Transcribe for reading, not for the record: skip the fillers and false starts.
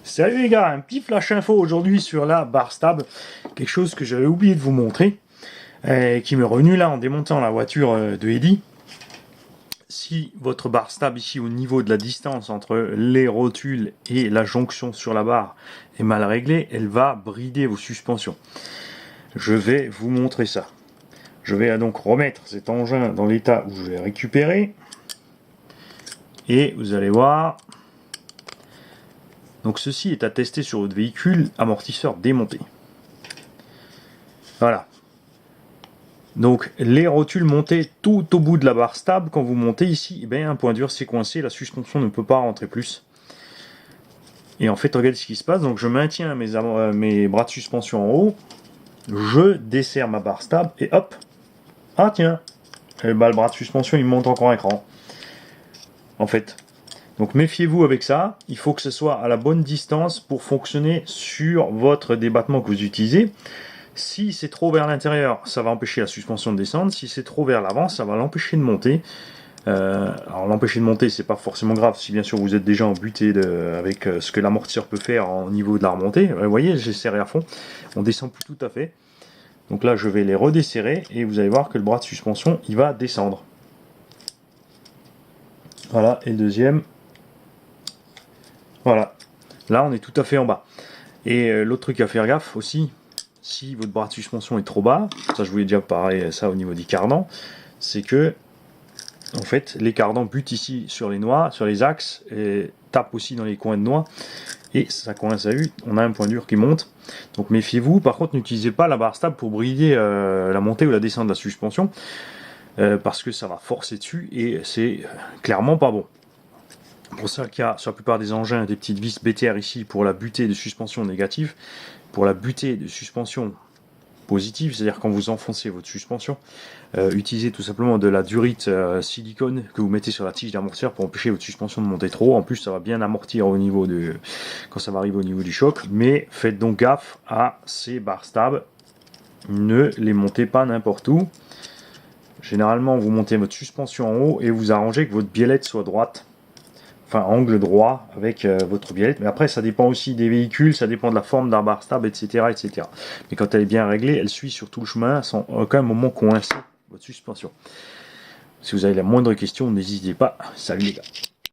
Salut les gars, un petit flash info aujourd'hui sur la barre stable, quelque chose que j'avais oublié de vous montrer, qui m'est revenu là en démontant la voiture de Eddy. Si votre barre stable ici au niveau de la distance entre les rotules et la jonction sur la barre est mal réglée, elle va brider vos suspensions. Je vais vous montrer ça. Je vais donc remettre cet engin dans l'état où je l'ai récupéré. Et vous allez voir. Donc ceci est à tester sur votre véhicule, amortisseur démonté. Voilà. Donc les rotules montées tout au bout de la barre stable, quand vous montez ici, eh bien, un point dur c'est coincé, la suspension ne peut pas rentrer plus. Et en fait, regardez ce qui se passe. Donc je maintiens mes bras de suspension en haut, je desserre ma barre stable et hop, ah tiens, et bah, le bras de suspension il monte encore un cran. En fait. Donc méfiez-vous avec ça, il faut que ce soit à la bonne distance pour fonctionner sur votre débattement que vous utilisez. Si c'est trop vers l'intérieur, ça va empêcher la suspension de descendre. Si c'est trop vers l'avant, ça va l'empêcher de monter. Alors l'empêcher de monter, c'est pas forcément grave si bien sûr vous êtes déjà embuté avec ce que l'amortisseur peut faire au niveau de la remontée. Vous voyez, j'ai serré à fond. On descend plus tout à fait. Donc là, je vais les redesserrer et vous allez voir que le bras de suspension, il va descendre. Voilà, et le deuxième. Voilà. Là, on est tout à fait en bas. Et l'autre truc à faire gaffe aussi, si votre bras de suspension est trop bas, ça je voulais déjà parler ça au niveau des cardans, c'est que en fait les cardans butent ici sur les noix, sur les axes, et tapent aussi dans les coins de noix, et ça coince à vue, on a un point dur qui monte. Donc méfiez-vous. Par contre, n'utilisez pas la barre stable pour brider la montée ou la descente de la suspension, parce que ça va forcer dessus et c'est clairement pas bon. Pour ça qu'il y a sur la plupart des engins des petites vis BTR ici pour la butée de suspension négative. Pour la butée de suspension positive, c'est-à-dire quand vous enfoncez votre suspension, utilisez tout simplement de la durite silicone que vous mettez sur la tige d'amortisseur pour empêcher votre suspension de monter trop. En plus, ça va bien amortir au niveau de quand ça va arriver au niveau du choc. Mais faites donc gaffe à ces barres stables. Ne les montez pas n'importe où. Généralement, vous montez votre suspension en haut et vous arrangez que votre biellette soit droite. Enfin, angle droit avec votre biellette. Mais après, ça dépend aussi des véhicules, ça dépend de la forme d'un barre stable, etc., etc. Mais quand elle est bien réglée, elle suit sur tout le chemin sans aucun moment coincer votre suspension. Si vous avez la moindre question, n'hésitez pas. Salut les gars.